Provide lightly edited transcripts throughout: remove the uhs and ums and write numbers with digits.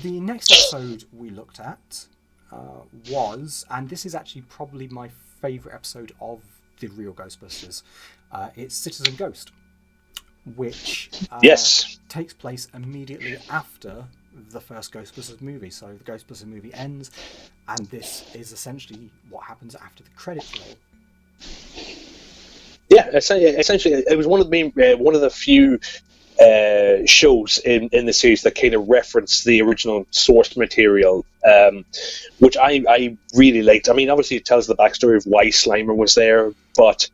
The next episode we looked at was, and this is actually probably my favourite episode of the Real Ghostbusters, it's Citizen Ghost, which takes place immediately after the first Ghostbusters movie. So the Ghostbusters movie ends, and this is essentially what happens after the credits roll. Yeah, essentially, it was one of the few shows in the series that kind of referenced the original source material, which I really liked. I mean, obviously it tells the backstory of why Slimer was there, but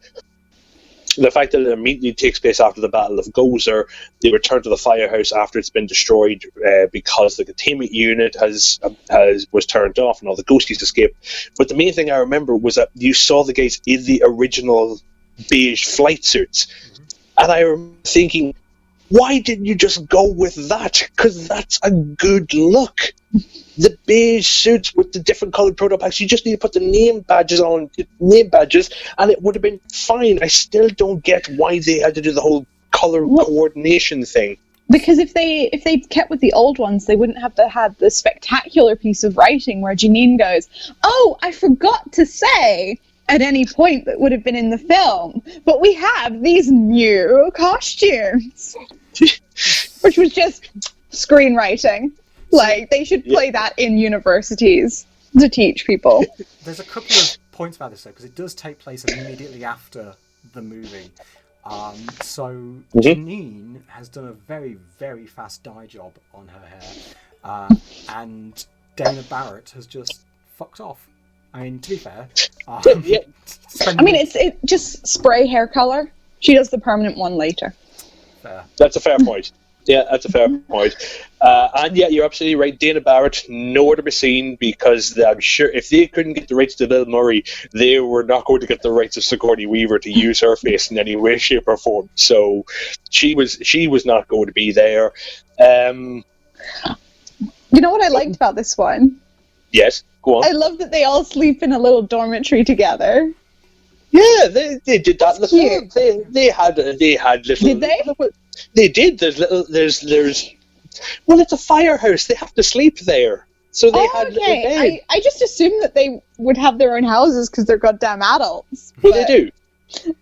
the fact that it immediately takes place after the Battle of Gozer, they return to the firehouse after it's been destroyed because the containment unit was turned off and all the ghosties escaped. But the main thing I remember was that you saw the guys in the original beige flight suits, and I remember thinking, why didn't you just go with that? Because that's a good look. The beige suits with the different coloured protopacks, you just need to put the name badges, and it would have been fine. I still don't get why they had to do the whole colour coordination thing. Because if they'd kept with the old ones, they wouldn't have had the spectacular piece of writing where Janine goes, "Oh, I forgot to say," at any point that would have been in the film, but we have these new costumes. Which was just screenwriting. Like, they should play that in universities to teach people. There's a couple of points about this, though, because it does take place immediately after the movie. So Janine has done a very, very fast dye job on her hair, and Dana Barrett has just fucked off. I mean, to be fair, it's just spray hair color. She does the permanent one later. Fair. That's a fair point. Yeah, that's a fair point. And yeah, you're absolutely right. Dana Barrett, nowhere to be seen, because I'm sure if they couldn't get the rights to Bill Murray, they were not going to get the rights of Sigourney Weaver to use her face in any way, shape, or form. So she was not going to be there. You know what I liked about this one? Yes, go on. I love that they all sleep in a little dormitory together. Yeah, they did that in the film. They had little. Did they? They did. There's. Well, it's a firehouse. They have to sleep there, so they had little beds. I just assumed that they would have their own houses because they're goddamn adults. Well, they do.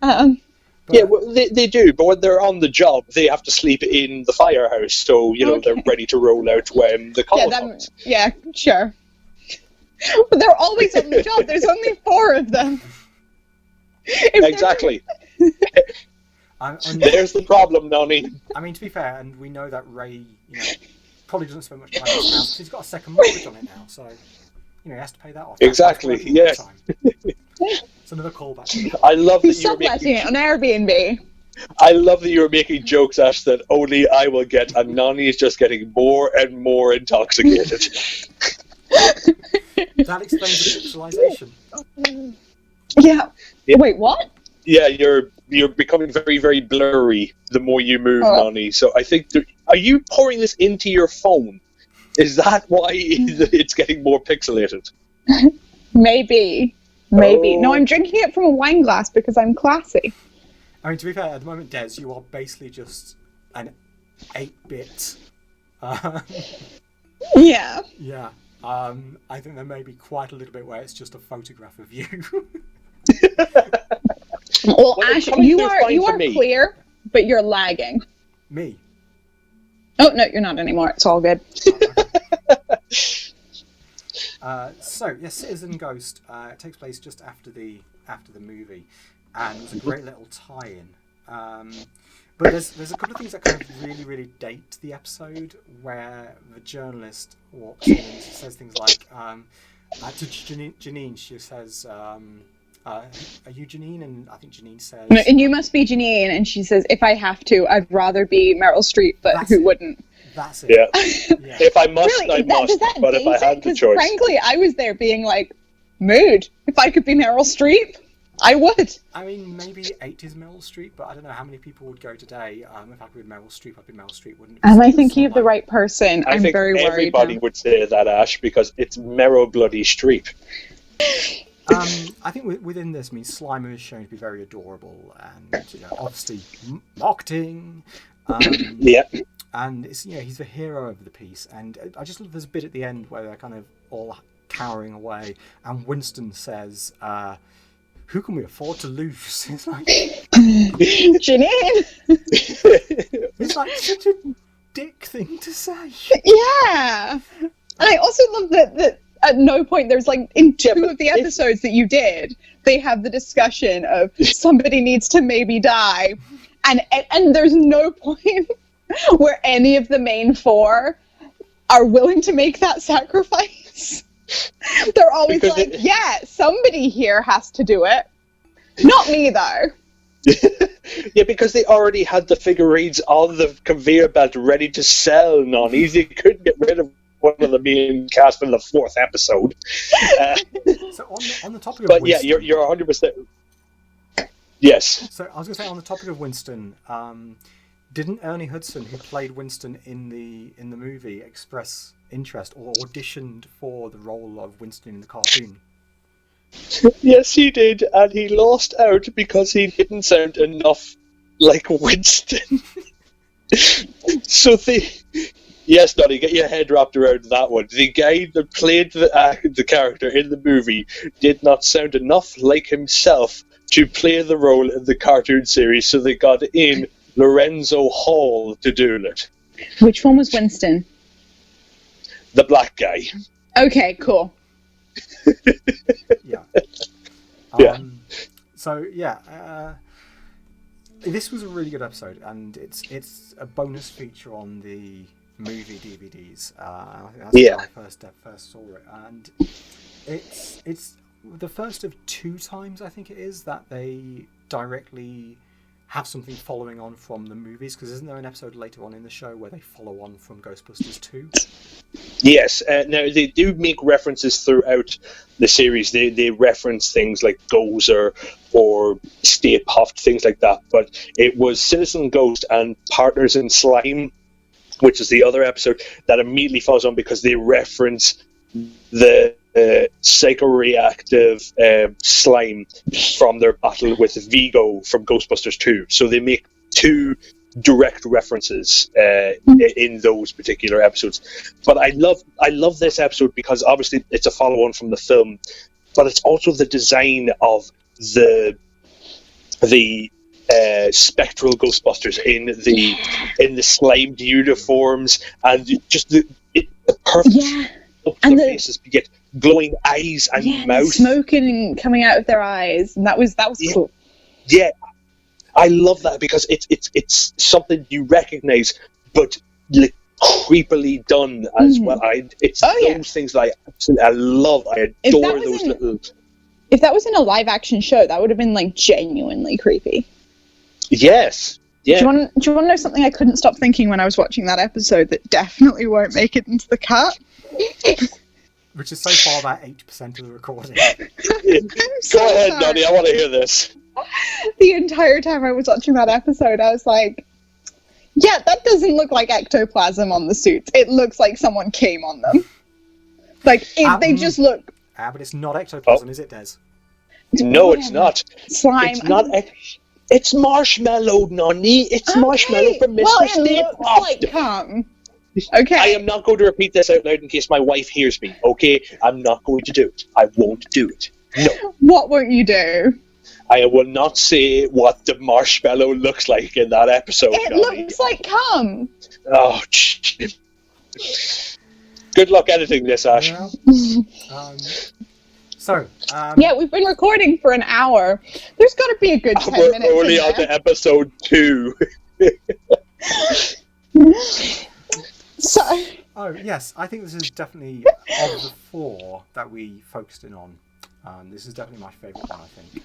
Yeah, well, they do. But when they're on the job, they have to sleep in the firehouse. So they're ready to roll out when the call comes. Yeah, sure. But they're always on the job. There's only 4 of them. Exactly. There's the problem, Noni. I mean, to be fair, and we know that Ray, probably doesn't spend much time on his house. He's got a second mortgage on it now, so he has to pay that off. Exactly. Yes. It's another callback. I love that you're subletting it on Airbnb. I love that you were making jokes, Ash, that only I will get, and Noni is just getting more and more intoxicated. That explains the pixelization. Yeah. Wait, what? Yeah, you're becoming very, very blurry the more you move, Noni. So I think, are you pouring this into your phone? Is that why it's getting more pixelated? Maybe. No, I'm drinking it from a wine glass because I'm classy. I mean, to be fair, at the moment, Des, you are basically just an 8-bit. Yeah. Yeah. I think there may be quite a little bit where it's just a photograph of you. Well, Ash, you are clear, but you're lagging. Me? Oh, no, you're not anymore. It's all good. Citizen Ghost takes place just after the movie, and it's a great little tie-in. But there's a couple of things that kind of really, really date the episode, where the journalist walks in and says things like, to Janine, she says, are you Janine? And I think Janine says... No, and you must be Janine. And she says, if I have to, I'd rather be Meryl Streep, but who wouldn't? That's it. Yeah. If I must, really? I must. But if I had the choice... Frankly, I was there being like, mood. If I could be Meryl Streep, I would. I mean, maybe 80s Meryl Streep, but I don't know how many people would go today. If I could be Meryl Streep, I'd be Meryl Streep, wouldn't it? And I think you have the right person. I'm very worried. Everybody would say that, Ash, because it's Meryl bloody Streep. I think within this, Slimer is shown to be very adorable, and obviously marketing. Yeah. and it's, you know, he's the hero of the piece. And I just love this bit at the end where they're kind of all cowering away, and Winston says, "Who can we afford to lose?" It's like Janine. it's like such a dick thing to say. Yeah. And I also love that at no point there's like in two of the episodes that you did, they have the discussion of somebody needs to maybe die, and there's no point where any of the main four are willing to make that sacrifice. They're always like, yeah, somebody here has to do it. Not me, though. Yeah, because they already had the figurines on the conveyor belt ready to sell, Noni. They couldn't get rid of one of the main cast in the fourth episode. So on the topic of but Winston, yeah, you're 100%. Yes. So I was going to say, on the topic of Winston, didn't Ernie Hudson, who played Winston in the movie, express interest or auditioned for the role of Winston in the cartoon? Yes, he did, and he lost out because he didn't sound enough like Winston. Yes, Nonny, get your head wrapped around that one. The guy that played the character in the movie did not sound enough like himself to play the role in the cartoon series, so they got in Lorenzo Hall to do it. Which one was Winston? The black guy. Okay, cool. Yeah. Yeah. So yeah, this was a really good episode, and it's a bonus feature on the movie DVDs. I think that's when I first saw it, and it's the first of two times, I think it is, that they directly have something following on from the movies, because isn't there an episode later on in the show where they follow on from Ghostbusters 2? Yes. Now, they do make references throughout the series. They reference things like Gozer or Stay Puft, things like that. But it was Citizen Ghost and Partners in Slime, which is the other episode, that immediately follows on because they reference the psychoreactive slime from their battle with Vigo from Ghostbusters 2. So they make two direct references in those particular episodes. But I love this episode because obviously it's a follow-on from the film, but it's also the design of the spectral Ghostbusters in the slimed uniforms, and just the perfect and the faces. You get glowing eyes and mouth, smoking coming out of their eyes, and that was cool. Yeah, I love that because it's something you recognize, but like, creepily done as well. It's those things that I love. I adore those little. If that was in a live action show, that would have been like genuinely creepy. Yes. Yeah. Do you want to know something I couldn't stop thinking when I was watching that episode that definitely won't make it into the cut? Which is so far about 8% of the recording. Go ahead, Nonny, I want to hear this. The entire time I was watching that episode, I was like, yeah, that doesn't look like ectoplasm on the suits. It looks like someone came on them. Like, they just look... but it's not ectoplasm, is it, Des? No, it's not. Slime. It's not It's marshmallow, Nonny. It's marshmallow from Mr. Well, it looks like cum. Okay. I am not going to repeat this out loud in case my wife hears me, okay? I'm not going to do it. I won't do it. No. What won't you do? I will not say what the marshmallow looks like in that episode, It Nonny. looks like cum. Oh, good luck editing this, Ash. Yeah, we've been recording for an hour. There's got to be a good 10 minutes. We're only on to episode 2. Oh, yes, I think this is definitely, of the 4 that we focused in on, this is definitely my favourite one, I think.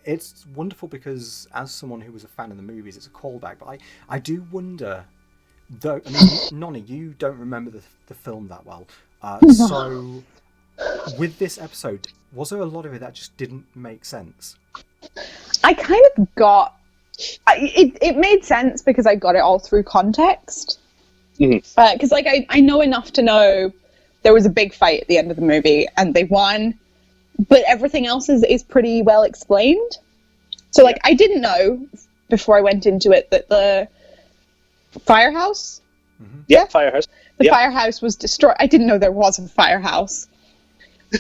It's wonderful because, as someone who was a fan of the movies, it's a callback, but I do wonder, though, I mean, Nonny, you don't remember the film that well, so with this episode, was there a lot of it that just didn't make sense? I kind of got... It made sense because I got it all through context. Because I know enough to know there was a big fight at the end of the movie and they won, but everything else is pretty well explained. So I didn't know before I went into it that the firehouse, Yeah, firehouse. the Yeah. firehouse was destroyed. I didn't know there was a firehouse,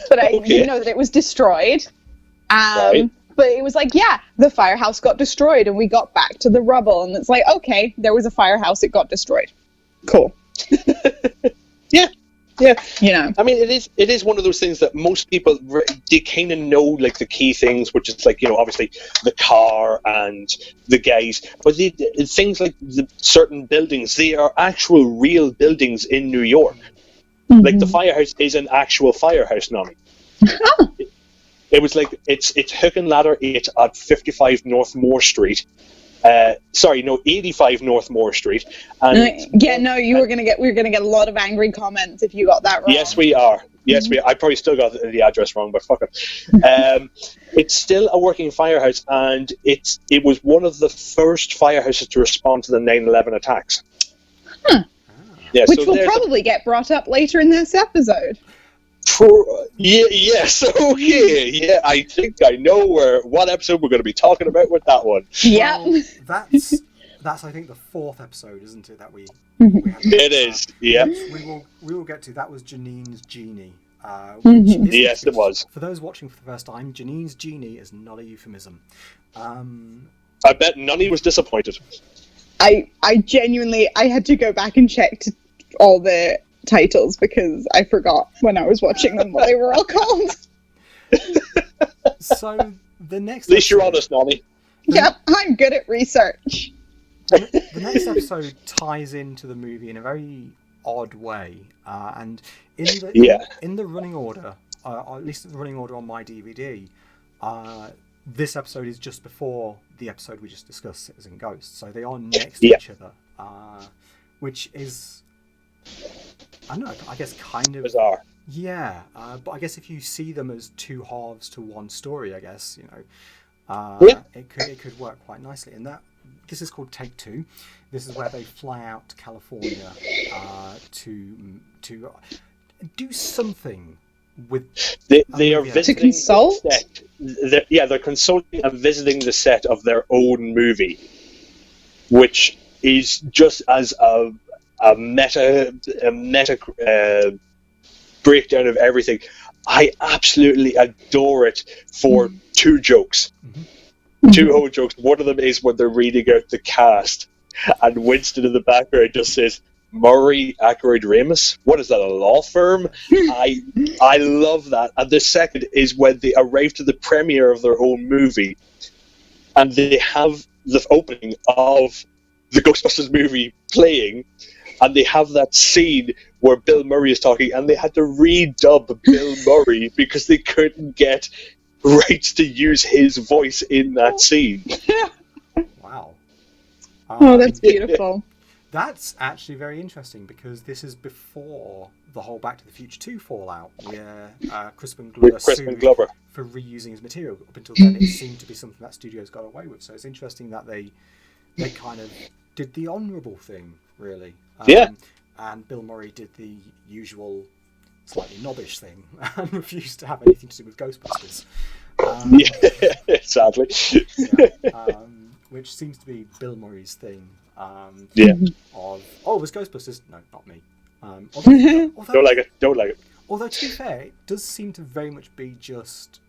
but I Okay. didn't know that it was destroyed. Right. But it was like, yeah, the firehouse got destroyed, and we got back to the rubble, and it's like, okay, there was a firehouse, it got destroyed. Cool. Yeah. Yeah. You know. I mean, it is one of those things that most people, they kind of know, like, the key things, which is, like, obviously the car and the guys, but things like the certain buildings, they are actual real buildings in New York. Like, the firehouse is an actual firehouse, Noni. It was like, it's hook and ladder, it's at 55 North Moore Street. 85 North Moore Street. And we're gonna get a lot of angry comments if you got that wrong. yes, we are. Yes, we are. I probably still got the address wrong, but fuck it. It's still a working firehouse, and it was one of the first firehouses to respond to the 9/11 attacks. Yeah, Which will probably get brought up later in this episode. Yes, okay. Yeah, I think I know what episode we're going to be talking about with that one. Yeah. Well, that's I think the 4th episode, isn't it? That we had. It is. Yeah. We will get to. That was Janine's Genie. Which Yes, it was. For those watching for the first time, Janine's Genie is not a euphemism. I bet Noni was disappointed. I genuinely had to go back and check all the titles because I forgot when I was watching them what they were all called. So the next. At least you're honest, Noni. Yep, I'm good at research. The next episode ties into the movie in a very odd way, and in the running order, or at least the running order on my DVD, this episode is just before the episode we just discussed, Citizen Ghost. So they are next to each other, which is, I don't know, I guess kind of bizarre. Yeah, but I guess if you see them as two halves to one story, I guess it could work quite nicely. And this is called Take Two. This is where they fly out to California to do something with. They are visiting to consult. They're consulting and visiting the set of their own movie, which is just as a meta breakdown of everything. I absolutely adore it for two jokes. Two whole jokes. One of them is when they're reading out the cast, and Winston in the background just says, Murray Ackroyd Ramus? What is that, a law firm? I love that. And the second is when they arrive to the premiere of their own movie, and they have the opening of the Ghostbusters movie playing, and they have that scene where Bill Murray is talking, and they had to redub Bill Murray because they couldn't get rights to use his voice in that scene. Wow. Oh, that's beautiful. That's actually very interesting because this is before the whole Back to the Future 2 fallout, where Crispin Glover sued for reusing his material. Up until then, it seemed to be something that studios got away with. So it's interesting that they kind of did the honourable thing, really. And Bill Murray did the usual slightly knobbish thing and refused to have anything to do with Ghostbusters. Sadly. Which seems to be Bill Murray's thing. Of, it was Ghostbusters. No, not me. Although, Don't like it. Although, to be fair, it does seem to very much be just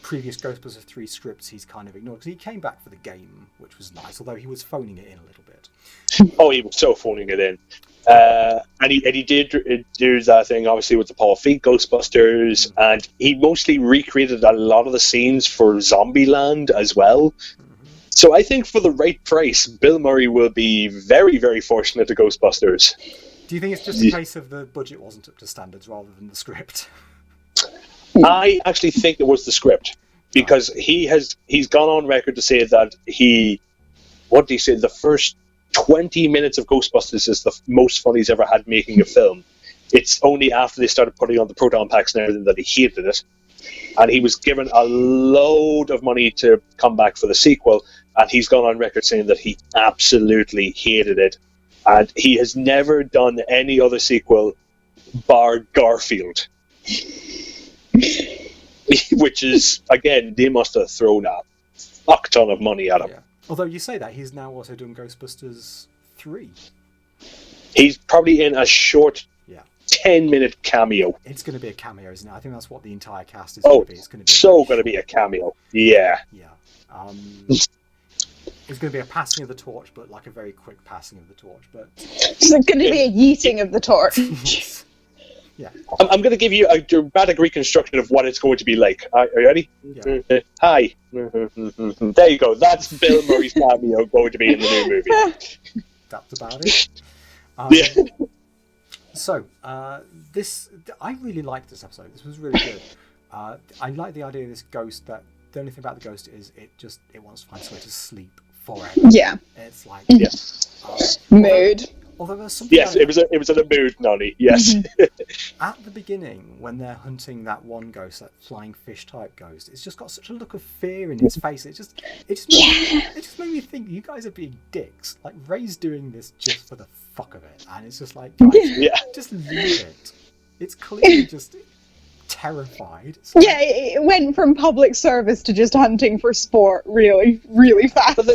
previous Ghostbusters 3 scripts he's kind of ignored, because he came back for the game, which was nice, although he was phoning it in a little bit. Oh, he was so phoning it in. And he did do that thing, obviously, with the Paul Feig Ghostbusters, and he mostly recreated a lot of the scenes for Zombieland as well. So I think for the right price, Bill Murray will be very, very fortunate to Ghostbusters. Do you think it's just a case of the budget wasn't up to standards rather than the script? I actually think it was the script, because he's gone on record to say that the first 20 minutes of Ghostbusters is the most fun he's ever had making a film. It's only after they started putting on the proton packs and everything that he hated it. And he was given a load of money to come back for the sequel, and he's gone on record saying that he absolutely hated it. And he has never done any other sequel bar Garfield. Which is, again, they must have thrown a fuck ton of money at him. Yeah. Although you say that, he's now also doing Ghostbusters 3. He's probably in a short Yeah. 10-minute cameo. It's going to be a cameo, isn't it? I think that's what the entire cast is Oh, going to be. It's going to be going to be a cameo. Yeah. Yeah. It's going to be a passing of the torch, but like a very quick passing of the torch. But It's going to be a yeeting of the torch. yeah. I'm going to give you a dramatic reconstruction of what it's going to be like. Are you ready? Yeah. Hi. There you go. That's Bill Murray's cameo going to be in the new movie. That's about it. So, I really liked this episode. This was really good. I like the idea of this ghost. That the only thing about the ghost is it wants to find somewhere to sleep forever. Yeah. It's like mood. Although there's something. Yes, it was in a mood, Noni. Yes. At the beginning, when they're hunting that one ghost, that flying fish type ghost, it's just got such a look of fear in its face. It just made me think, you guys are being dicks. Like, Ray's doing this just for the fuck of it, and it's just like, guys, just leave it. It's clearly just terrified. Like, it went from public service to just hunting for sport really, really fast. But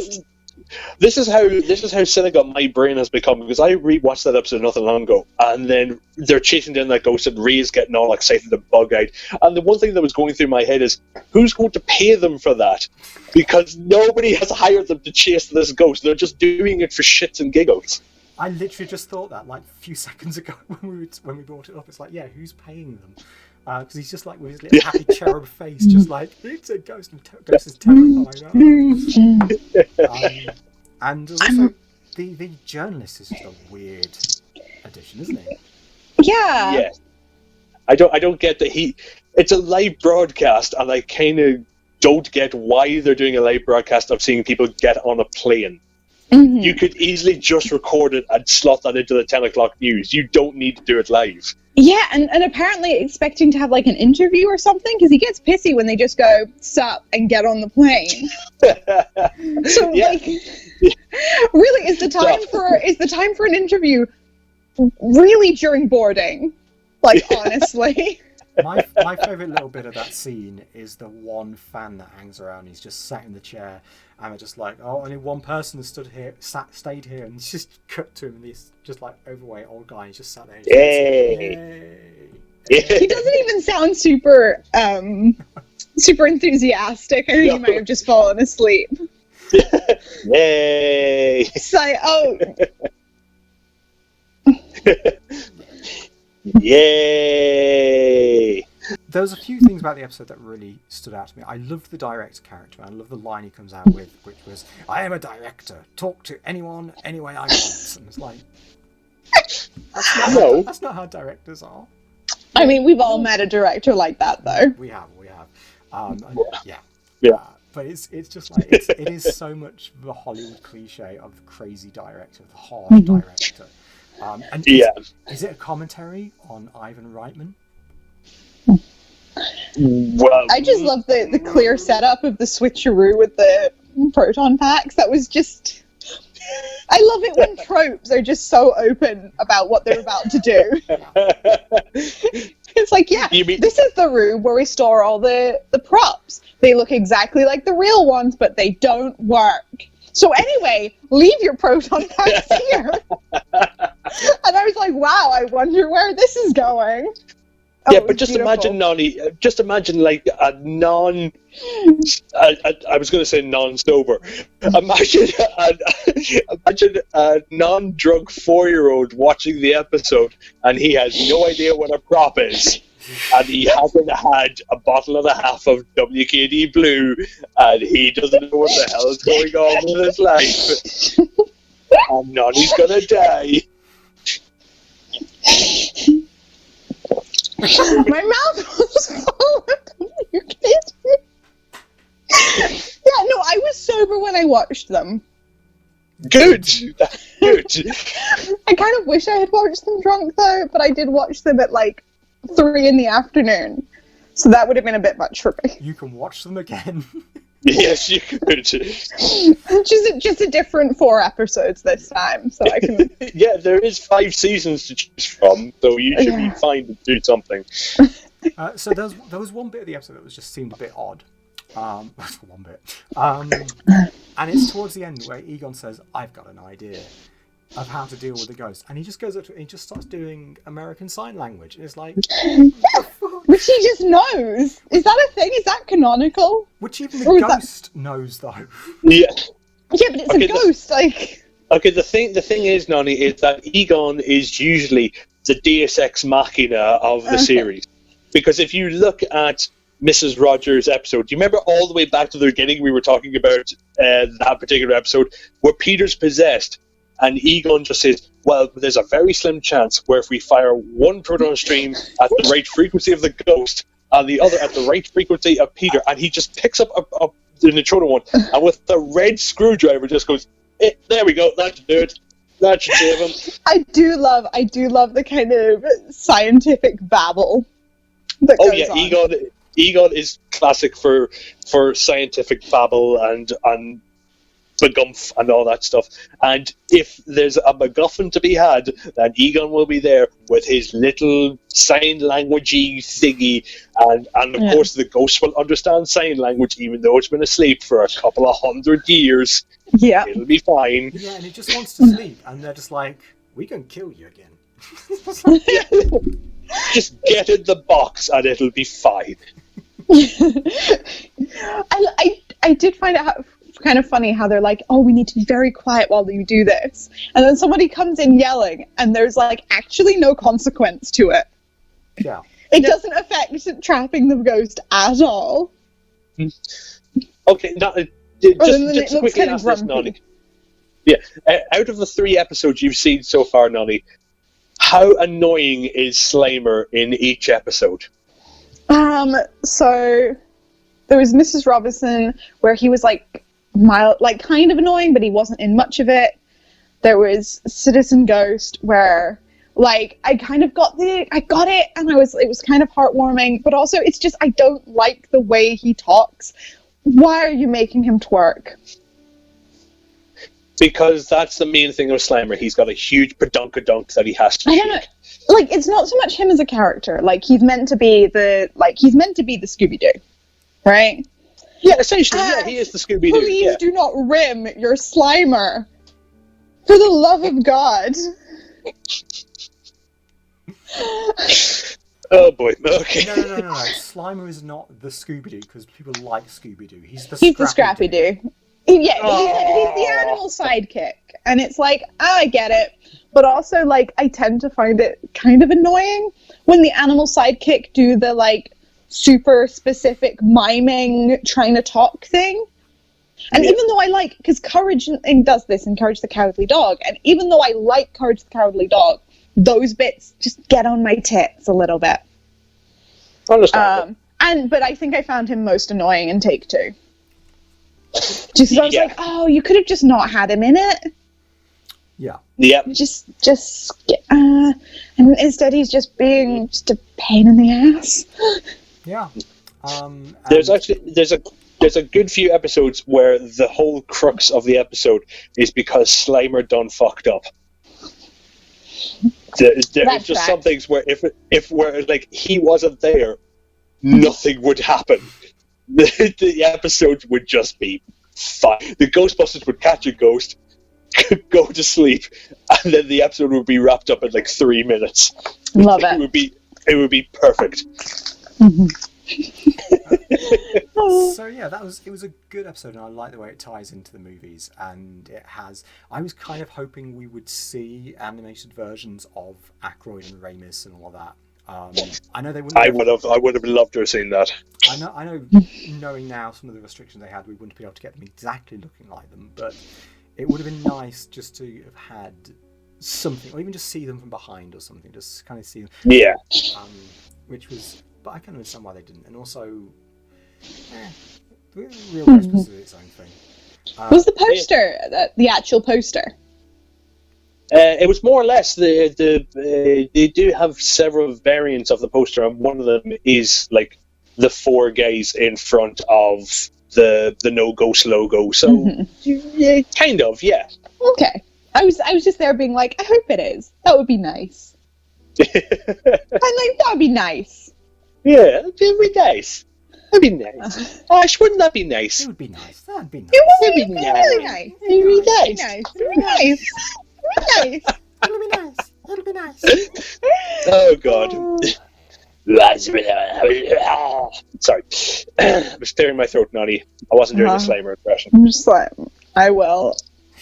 this is how cynical my brain has become, because I rewatched that episode not that long ago, and then they're chasing down that ghost and Ray's getting all excited and bug-eyed, and the one thing that was going through my head is, who's going to pay them for that? Because nobody has hired them to chase this ghost. They're just doing it for shits and giggles. I literally just thought that like a few seconds ago when we brought it up. It's like, yeah, who's paying them? Because he's just like with his little happy cherub face, just like, it's a ghost, and ghost is terrified. And also, the journalist is just a weird addition, isn't he? Yeah. Yeah. I don't get that it's a live broadcast, and I kind of don't get why they're doing a live broadcast of seeing people get on a plane. Mm-hmm. You could easily just record it and slot that into the 10 o'clock news. You don't need to do it live. Yeah, and apparently expecting to have like an interview or something, because he gets pissy when they just go, sup, and get on the plane. So like, really, is the time for an interview really during boarding? Like, honestly. My favourite little bit of that scene is the one fan that hangs around. He's just sat in the chair, and they're just like, oh, only one person has stayed here, and it's just cut to him, and he's just like overweight old guy. He's just sat there. Yay! He doesn't even sound super enthusiastic. I think he might have just fallen asleep. Yay! It's like, oh. Yay! There was a few things about the episode that really stood out to me. I love the director character. I love the line he comes out with, which was, I am a director. Talk to anyone, any way I want. And it's like, that's not how directors are. I mean, we've all met a director like that, though. We have. Yeah. But it's just like, it is so much the Hollywood cliche of the crazy director, the harsh director. And is it a commentary on Ivan Reitman? Well, I just love the clear setup of the switcheroo with the proton packs. That was just... I love it when tropes are just so open about what they're about to do. It's like, this is the room where we store all the props. They look exactly like the real ones, but they don't work. So anyway, leave your proton packs here. And I was like, wow, I wonder where this is going. Yeah, but just imagine, Noni, like a I was going to say non-sober. Imagine a non-drunk 4-year-old watching the episode, and he has no idea what a prop is, and he hasn't had a bottle and a half of WKD Blue, and he doesn't know what the hell is going on with his life. And Noni's going to die. My mouth was full. You kidding me? Yeah, no, I was sober when I watched them. Good. I kind of wish I had watched them drunk, though, but I did watch them at like 3 in the afternoon, so that would have been a bit much for me. You can watch them again. Yes, you could. Just a different 4 episodes this time, so I can. Yeah, there is 5 seasons to choose from, so you should be fine to do something. So there was one bit of the episode that just seemed a bit odd, For one bit. And it's towards the end where Egon says, "I've got an idea of how to deal with the ghost," and he just goes up to it and he just starts doing American Sign Language, and it's like, which he just knows. Is that a thing? Is that canonical? which even the ghost knows though. Yeah. Yeah, but it's a ghost. Okay, the thing is, Noni, is that Egon is usually the Deus Ex Machina of the series. Because if you look at Mrs. Rogers' episode, do you remember all the way back to the beginning we were talking about that particular episode where Peter's possessed and Egon just says, well, there's a very slim chance where if we fire one proton stream at the right frequency of the ghost and the other at the right frequency of Peter, and he just picks up the neutrino one and with the red screwdriver just goes, there we go, that should do it. That should save him. I do love the kind of scientific babble that goes on. Egon is classic for scientific babble and MacGumph and all that stuff. And if there's a MacGuffin to be had, then Egon will be there with his little sign languagey thingy, and of course the ghost will understand sign language even though it's been asleep for a couple of 100 years. Yeah, it'll be fine. Yeah, and it just wants to sleep, and they're just like, we can kill you again. Just get in the box and it'll be fine. I did find it kind of funny how they're like, oh, we need to be very quiet while you do this, and then somebody comes in yelling and there's like actually no consequence to it. Yeah, it doesn't affect trapping the ghost at all. Okay, now just quickly ask this, Noni. Yeah, out of the 3 episodes you've seen so far, Noni, how annoying is Slimer in each episode? So there was Mrs. Robinson where he was like mild, like kind of annoying, but he wasn't in much of it. There was Citizen Ghost where like I kind of got it, and it was kind of heartwarming, but also it's just I don't like the way he talks. Why are you making him twerk? Because that's the main thing of Slimer. He's got a huge pedunkadunk that he has to. I don't know. Like, it's not so much him as a character. Like, he's meant to be the Scooby-Doo, right? Yeah, essentially, he is the Scooby-Doo. Please do not rim your Slimer. For the love of God. Oh boy, okay. No. Slimer is not the Scooby-Doo because people like Scooby-Doo. He's the Scrappy-Doo. Yeah, he's the animal sidekick. And it's like, I get it. But also, like, I tend to find it kind of annoying when the animal sidekick do the, like, super specific miming, trying to talk thing. And even though I like, because Courage does this in Courage the Cowardly Dog, and even though I like Courage the Cowardly Dog, those bits just get on my tits a little bit. Understandable. But I think I found him most annoying in Take 2. Just because I was like, oh, you could have just not had him in it. Yeah. Yep. And instead he's just being just a pain in the ass. Yeah. There's a good few episodes where the whole crux of the episode is because Slimer done fucked up. There's just some things where if like he wasn't there, nothing would happen. The episode would just be fine. The Ghostbusters would catch a ghost, go to sleep, and then the episode would be wrapped up in like 3 minutes. Love it. It would be perfect. So yeah, it was a good episode, and I like the way it ties into the movies. And I was kind of hoping we would see animated versions of Aykroyd and Ramis and all of that. I know they wouldn't. I would have loved to have seen that. I know. Knowing now some of the restrictions they had, we wouldn't be able to get them exactly looking like them. But it would have been nice just to have had something, or even just see them from behind or something. Just kind of see them. Yeah. But I can understand why they didn't. And also, Real Ghostbusters is its own thing. Was the poster the actual poster? It was more or less they do have several variants of the poster, and one of them is like the 4 guys in front of the No Ghost logo. So yeah, kind of, yeah. Okay, I was just there being like, I hope it is. That would be nice. That would be nice. Yeah, it'd be nice. That'd be nice. Ash, wouldn't that be nice? It would be nice. That'd be nice. It would It'd be be really nice. nice. It'd be nice. It'd be nice. It'd be nice. It'll be nice. It'll be nice. Oh, God. Sorry. I was clearing my throat, Noni. I wasn't doing the Slimer impression. I'm just like, I will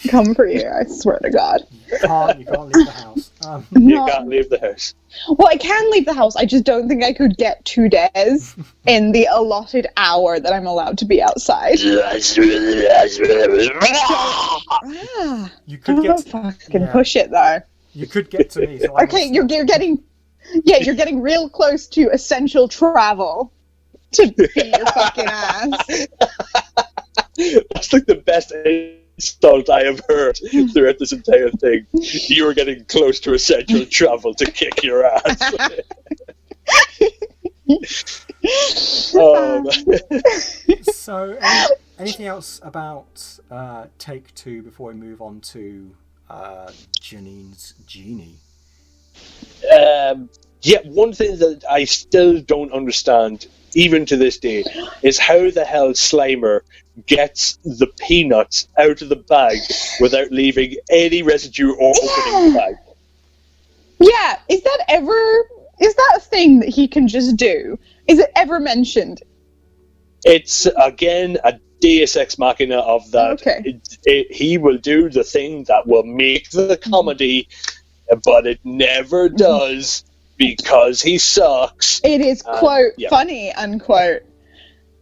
come for you, I swear to God. You can't leave the house. You can't leave the house. Well, I can leave the house. I just don't think I could get to Des in the allotted hour that I'm allowed to be outside. You could get fucking push it though. You could get to me. So Okay, you're getting real close to essential travel to beat your fucking ass. That's like the best insult I have heard throughout this entire thing. You were getting close to essential travel to kick your ass. So, anything else about Take Two before we move on to Janine's Genie? Yeah, one thing that I still don't understand, even to this day, is how the hell Slimer gets the peanuts out of the bag without leaving any residue or opening the bag. Yeah, is that a thing that he can just do? Is it ever mentioned? It's, again, a deus ex machina of that. Okay. He will do the thing that will make the comedy, but it never does because he sucks. It is, quote, yeah. funny, unquote.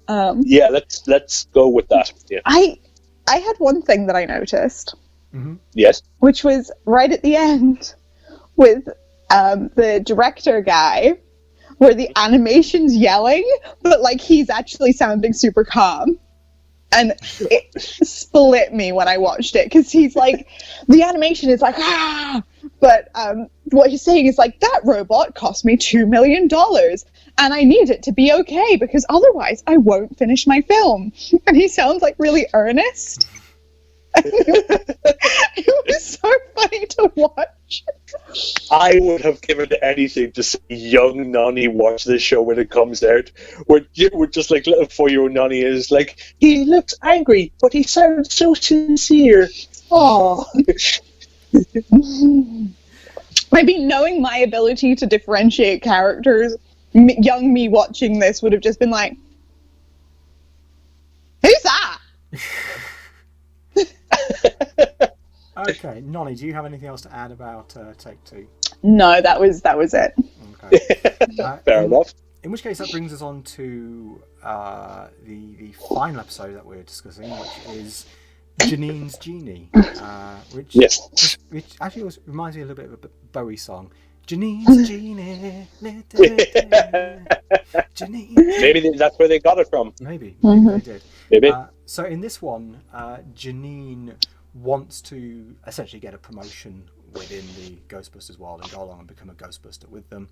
Yeah, let's go with that. Yeah. I had one thing that I noticed. Mm-hmm. Yes. Which was right at the end with the director guy, where the animation's yelling, but like he's actually sounding super calm. And it split me when I watched it, because he's like, the animation is like, ah! But what he's saying is like, that robot cost me $2 million, and I need it to be okay, because otherwise I won't finish my film. And he sounds like really earnest. It was so funny to watch. I would have given anything to see young Noni watch this show when it comes out. Where just like little 4-year-old Noni is like, he looks angry, but he sounds so sincere. Oh. Maybe knowing my ability to differentiate characters, young me watching this would have just been like, who's that? Okay, Noni, do you have anything else to add about Take Two? No, that was it. Okay. Fair enough. In which case, that brings us on to the final episode that we're discussing, which is Janine's Genie, which actually reminds me a little bit of a Bowie song. Janine's Genie, Janine. Maybe that's where they got it from. Maybe they did. Maybe. So in this one, Janine wants to essentially get a promotion within the Ghostbusters world and go along and become a Ghostbuster with them.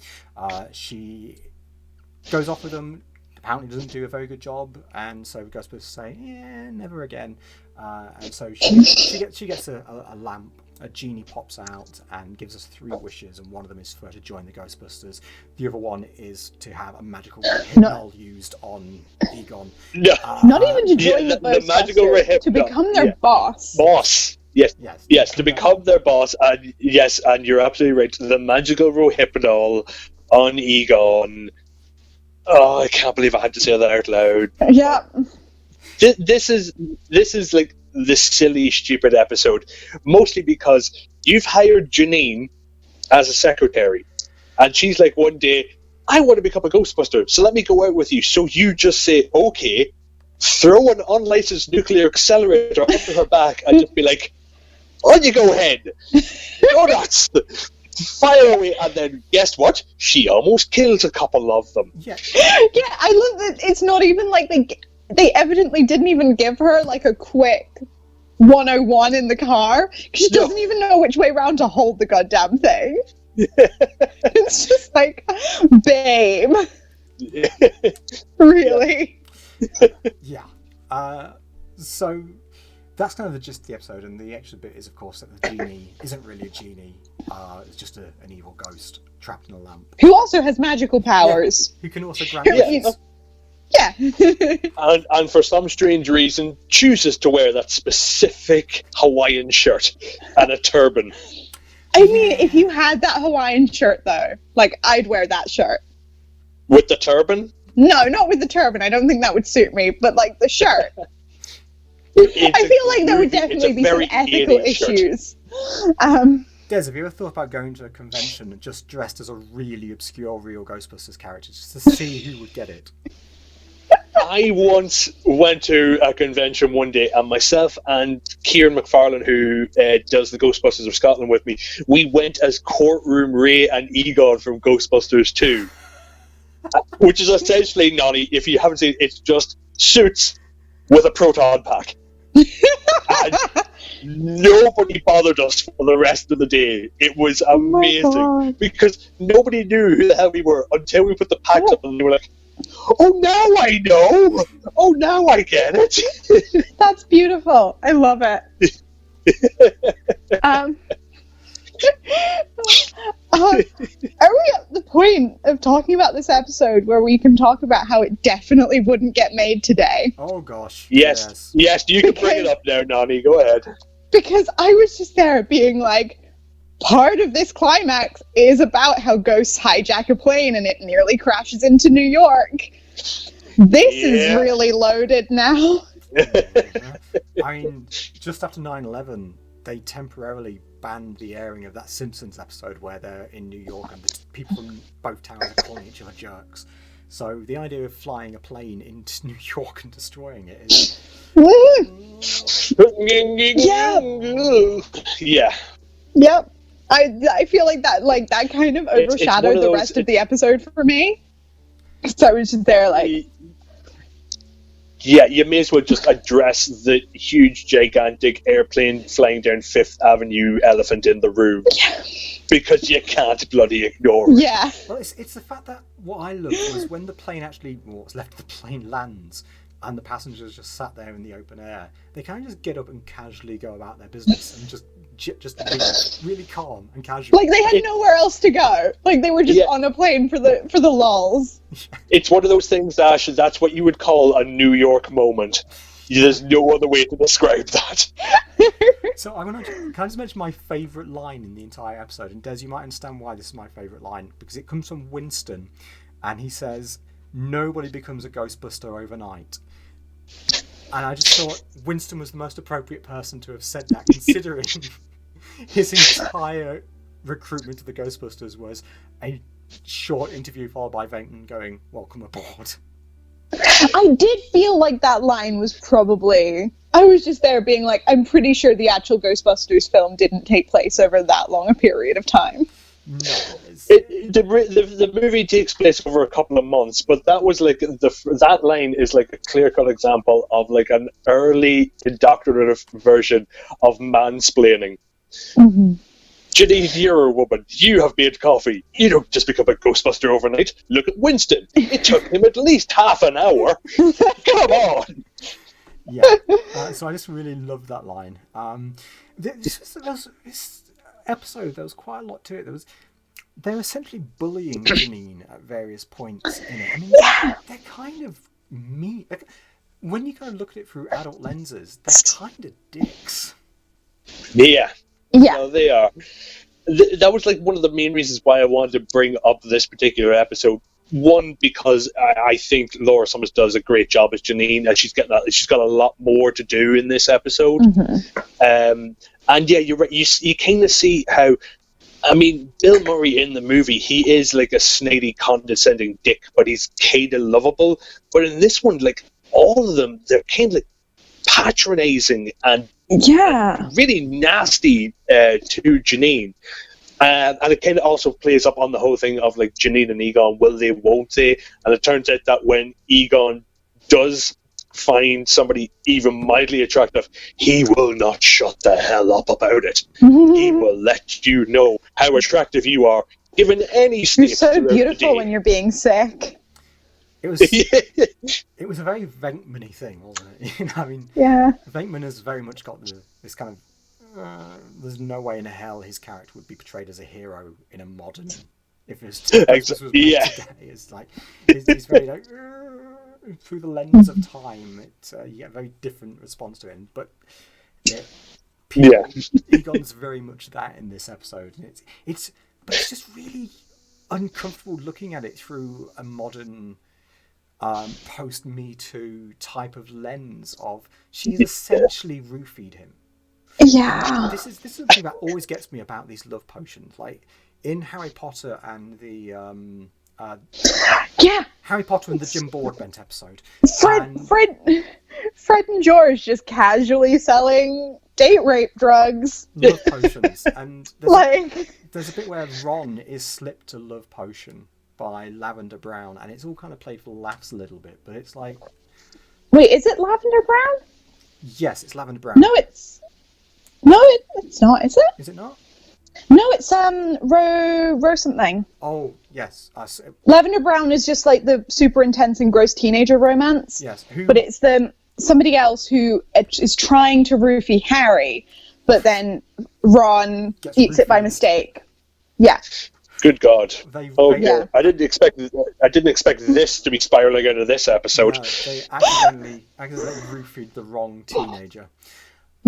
She goes off with them, apparently doesn't do a very good job, and so the Ghostbusters say, yeah, never again. And so she gets a lamp. A genie pops out and gives us 3 wishes, and one of them is for her to join the Ghostbusters. The other one is to have a magical hypnol used on Egon. No. Not even to join the Ghostbusters, to become their boss. Boss. Yes, to become their boss, and and you're absolutely right. The magical rohypnol on Egon. Oh, I can't believe I had to say that out loud. Yeah. This is like the silly, stupid episode, mostly because you've hired Janine as a secretary, and she's like, one day, I want to become a Ghostbuster, so let me go out with you. So you just say, okay, throw an unlicensed nuclear accelerator onto her back, and just be like, on you go, head, go nuts, fire away. And then guess what? She almost kills a couple of them. Yeah, I love that. It's not even like they evidently didn't even give her like a quick 101 in the car, because she doesn't even know which way around to hold the goddamn thing. It's just like, babe. Really? Yeah. So that's kind of the gist of the episode, and the extra bit is, of course, that the genie isn't really a genie. It's just an evil ghost trapped in a lamp. Who also has magical powers. Yeah, who can also grant wishes. Yeah. and for some strange reason chooses to wear that specific Hawaiian shirt and a turban. I mean, if you had that Hawaiian shirt, though, like, I'd wear that shirt. With the turban? No, not with the turban. I don't think that would suit me, but, like, the shirt. I feel like there would definitely be some ethical issues. Des, have you ever thought about going to a convention just dressed as a really obscure Real Ghostbusters character, just to see who would get it? I once went to a convention one day, and myself and Kieran McFarlane, who does the Ghostbusters of Scotland with me, we went as Courtroom Ray and Egon from Ghostbusters 2. Which is essentially, Noni, if you haven't seen it, it's just suits with a proton pack. And nobody bothered us for the rest of the day. It was amazing because nobody knew who the hell we were until we put the packs up and they were like, "Oh, now I know! Oh, now I get it!" That's beautiful. I love it. Are we at the point of talking about this episode where we can talk about how it definitely wouldn't get made today? Oh gosh. Yes, you can bring it up now, Noni. Go ahead. Because I was just there being like, part of this climax is about how ghosts hijack a plane and it nearly crashes into New York. This is really loaded now. I mean, just after 9/11, they temporarily banned the airing of that Simpsons episode where they're in New York and the people from both towns are calling each other jerks. So the idea of flying a plane into New York and destroying it is... Yeah. Yep. I feel like that kind of overshadowed the rest of the episode for me. So I was just there like... Yeah, you may as well just address the huge, gigantic airplane flying down Fifth Avenue elephant in the room. Yeah. Because you can't bloody ignore it. Yeah. Well, it's the fact that what I loved was when the plane actually, what's left of the plane lands, and the passengers just sat there in the open air, they kind of just get up and casually go about their business and just really calm and casual. Like they had nowhere else to go. Like they were just on a plane for the lulz. It's one of those things, Ash. That's what you would call a New York moment. There's no other way to describe that. So can I just mention my favourite line in the entire episode? And Des, you might understand why this is my favourite line, because it comes from Winston, and he says, "Nobody becomes a Ghostbuster overnight." And I just thought Winston was the most appropriate person to have said that, considering his entire recruitment to the Ghostbusters was a short interview followed by Venton going, "Welcome aboard." I did feel like that line was probably... I was just there being like, I'm pretty sure the actual Ghostbusters film didn't take place over that long a period of time. No, the movie takes place over a couple of months, but that was like that line is like a clear-cut example of like an early indoctrinative version of mansplaining. Mm-hmm. Janine, you're a woman. You have made coffee. You don't just become a Ghostbuster overnight. Look at Winston. It took him at least half an hour. Come on. Yeah. So I just really loved that line. This episode, there was quite a lot to it. They're essentially bullying Janine at various points in it. I mean, they're kind of mean. Like, when you kind of look at it through adult lenses, they're kind of dicks. Yeah. Yeah. No, they are. That was like one of the main reasons why I wanted to bring up this particular episode. One, because I think Laura Summers does a great job as Janine, and she's got a lot more to do in this episode. Mm-hmm. And yeah, you're right. You kind of see how. I mean, Bill Murray in the movie, he is like a snidey, condescending dick, but he's kind of lovable. But in this one, like all of them, they're kind of like patronizing and really nasty to Janine. And it kind of also plays up on the whole thing of like Janine and Egon, will they, won't they? And it turns out that when Egon does find somebody even mildly attractive, he will not shut the hell up about it. He will let you know how attractive you are, given any state. You're so beautiful when you're being sick. It was a very Venkman-y thing, wasn't it? You know, I mean, Venkman has very much got this kind of. There's no way in hell his character would be portrayed as a hero in a modern. If this was made today, it's like he's very like. through the lens of time, you get a very different response to it. But Egon's very much that in this episode. And it's just really uncomfortable looking at it through a modern post Me Too type of lens of she's essentially roofied him. Yeah. This is something that always gets me about these love potions. Like in Harry Potter and the Harry Potter and the Jim Broadbent episode. Fred and George just casually selling date rape drugs. Love potions. And there's a bit where Ron is slipped a love potion by Lavender Brown, and it's all kind of played for laughs a little bit, but it's like... Wait, is it Lavender Brown? Yes, it's Lavender Brown. No, it's not, is it? Is it not? No, it's Ro something. Oh, yes. Lavender Brown is just like the super intense and gross teenager romance. Yes. But it's somebody else who is trying to roofie Harry, but then Ron eats it by mistake. Yeah. Good God! Yeah. I didn't expect this to be spiraling out of this episode. No, they accidentally roofied the wrong teenager.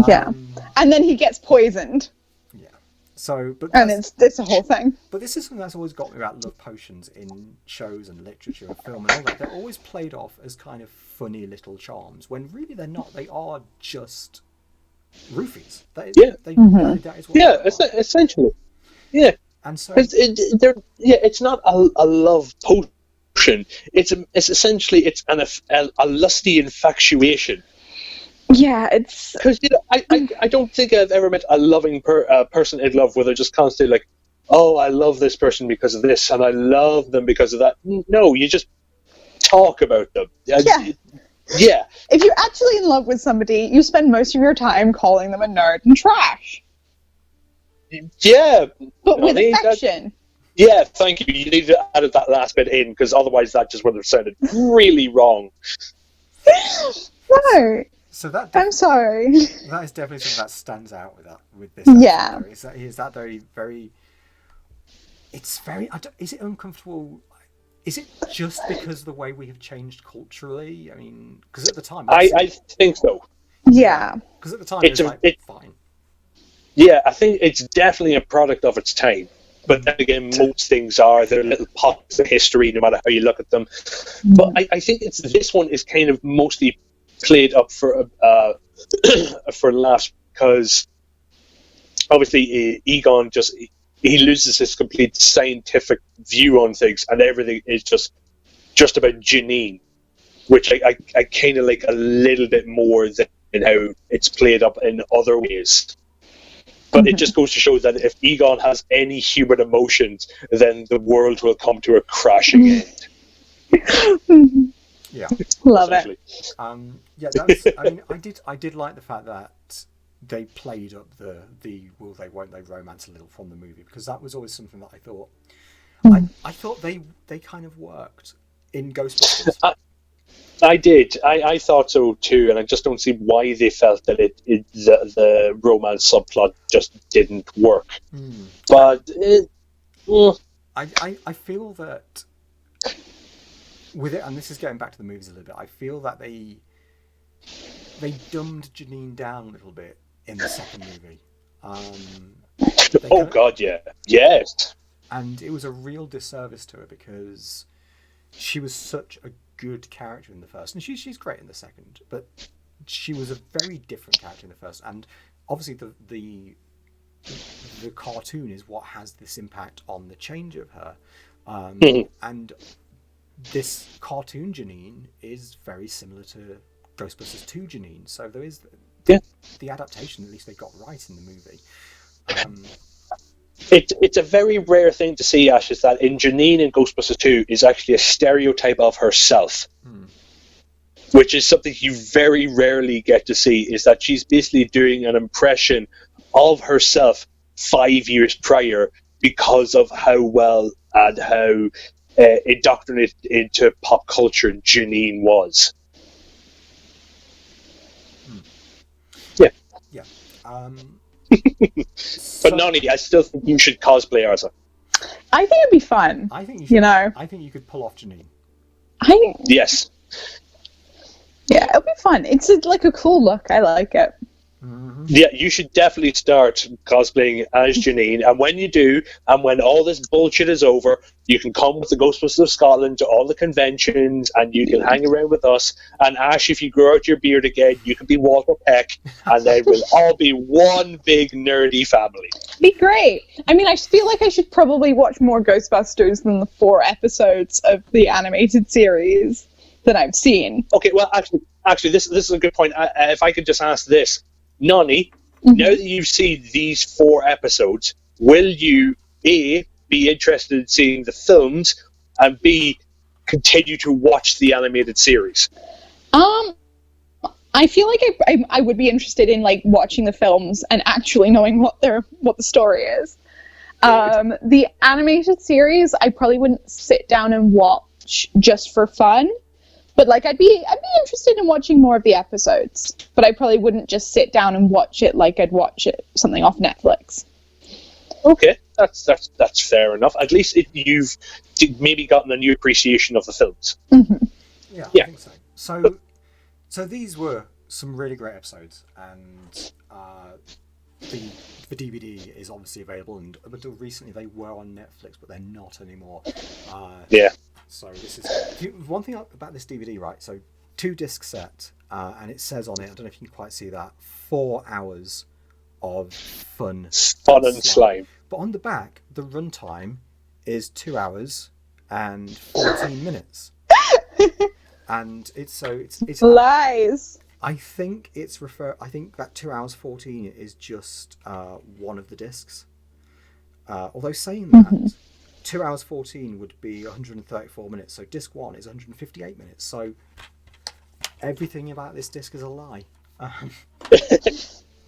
Yeah, and then he gets poisoned. Yeah. So, and it's a whole thing. But this is something that's always got me about love potions in shows and literature and film and all that. They're always played off as kind of funny little charms when really they're not. They are just roofies. That is what essentially. Yeah. And so it's not a love potion. It's essentially a lusty infatuation. Yeah, it's because I don't think I've ever met a loving person in love where they're just constantly like, oh, I love this person because of this, and I love them because of that. No, you just talk about them. Yeah. If you're actually in love with somebody, you spend most of your time calling them a nerd and trash. Yeah, but with affection. Yeah, thank you. You need to add that last bit in because otherwise that just would have sounded really wrong. No. So I'm sorry. That is definitely something that stands out with this. Yeah. Is that very, very? It's very. Is it uncomfortable? Is it just because of the way we have changed culturally? I mean, because at the time, I think so. Yeah. Because at the time, it's fine. Yeah, I think it's definitely a product of its time. But then again, most things are. They're little pockets of history, no matter how you look at them. But I think this one is kind of mostly played up for laughs because obviously Egon he loses his complete scientific view on things, and everything is just about Janine, which I kind of like a little bit more than how it's played up in other ways. But it just goes to show that if Egon has any human emotions, then the world will come to a crashing end. Yeah, love it. I did like the fact that they played up the will they won't they romance a little from the movie, because that was always something that I thought I thought they kind of worked in Ghostbusters. I did. I thought so too, and I just don't see why they felt that the romance subplot just didn't work. But I feel that with it, and this is going back to the movies a little bit, I feel that they dumbed Janine down a little bit in the second movie. God, yeah. Yes. And it was a real disservice to her because she was such a good character in the first, and she's great in the second, but she was a very different character in the first, and obviously the cartoon is what has this impact on the change of her, and this cartoon Janine is very similar to Ghostbusters 2 Janine, so there is the adaptation, at least they got right in the movie. It's a very rare thing to see, Ash, is that in Janine in Ghostbusters 2 is actually a stereotype of herself, which is something you very rarely get to see, is that she's basically doing an impression of herself 5 years prior because of how well and how indoctrinated into pop culture Janine was. Yeah. But Noni, I still think you should cosplay Arthur. I think it'd be fun. I think you should. I think you could pull off Janine. Yes. Yeah, it'll be fun. It's like a cool look. I like it. Yeah, you should definitely start cosplaying as Janine, and when you do, and when all this bullshit is over, you can come with the Ghostbusters of Scotland to all the conventions, and you can hang around with us. And Ash, if you grow out your beard again, you can be Walter Peck, and then we'll all be one big nerdy family. Be great. I mean, I feel like I should probably watch more Ghostbusters than the 4 episodes of the animated series that I've seen. Okay, well, actually, this is a good point. If I could just ask this. Noni, now that you've seen these 4 episodes, will you, A, be interested in seeing the films, and B, continue to watch the animated series? I feel like I would be interested in like watching the films and actually knowing what the story is. The animated series, I probably wouldn't sit down and watch just for fun. But like I'd be interested in watching more of the episodes, but I probably wouldn't just sit down and watch it like I'd watch something off Netflix. Okay, that's fair enough. At least you've maybe gotten a new appreciation of the films. Mm-hmm. Yeah, Yeah. I think so. So these were some really great episodes, and the DVD is obviously available, and up until recently they were on Netflix, but they're not anymore. Yeah. So this is one thing about this DVD, right? So 2-disc set, and it says on it, I don't know if you can quite see that, 4 hours of fun and slime. But on the back, the runtime is 2 hours and 14 minutes, and it's Lies. I think I think that 2 hours 14 is just one of the discs. Although saying that. 2 hours 14 would be 134 minutes, so disc 1 is 158 minutes, so everything about this disc is a lie.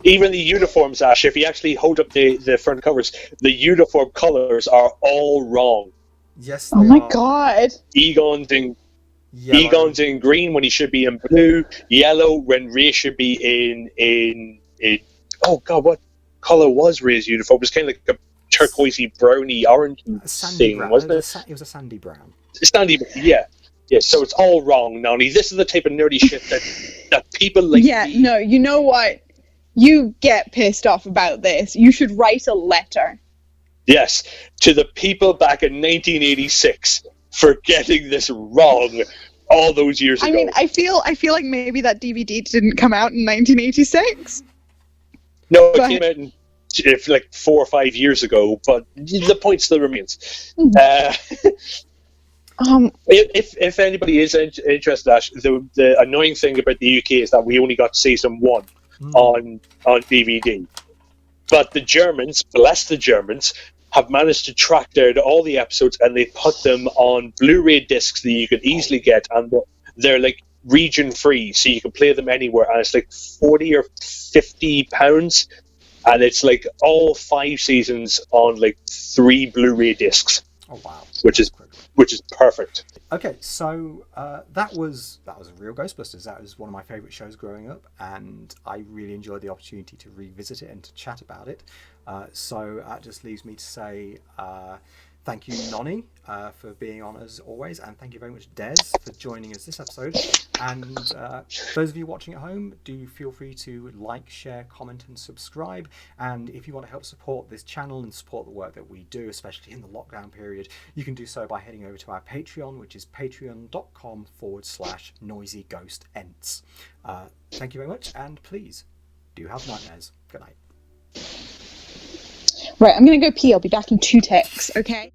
Even the uniforms, Ash, if you actually hold up the front covers, the uniform colours are all wrong. Yes, oh my god. Egon's in green when he should be in blue, yellow when Ray should be in oh god, what colour was Ray's uniform? It was kind of like a turquoisey, browny, orange thing, brown. wasn't it? It was a sandy brown. Yeah. So it's all wrong, Noni. This is the type of nerdy shit that people like. Yeah, me. no, you know what? You get pissed off about this. You should write a letter. Yes, to the people back in 1986 for getting this wrong all those years ago. I mean, I feel like maybe that DVD didn't come out in 1986. No, it came out in like 4 or 5 years ago, but the point still remains. If anybody is interested, Ash, the annoying thing about the UK is that we only got season 1 on DVD. But the Germans, bless the Germans, have managed to track down all the episodes, and they put them on Blu-ray discs that you can easily get, and they're like region free, so you can play them anywhere, and it's like 40 or 50 pounds, and it's like all 5 seasons on like 3 Blu-ray discs. Oh wow! Which is perfect. Okay, so that was Real Ghostbusters. That was one of my favourite shows growing up, and I really enjoyed the opportunity to revisit it and to chat about it. So that just leaves me to say thank you, Noni, for being on as always, and thank you very much, Des, for joining us this episode. And those of you watching at home, do feel free to like, share, comment, and subscribe. And if you want to help support this channel and support the work that we do, especially in the lockdown period, you can do so by heading over to our Patreon, which is patreon.com/noisyghosts. Thank you very much, and please do have nightmares. Good night. Right, I'm going to go pee. I'll be back in 2 ticks, okay?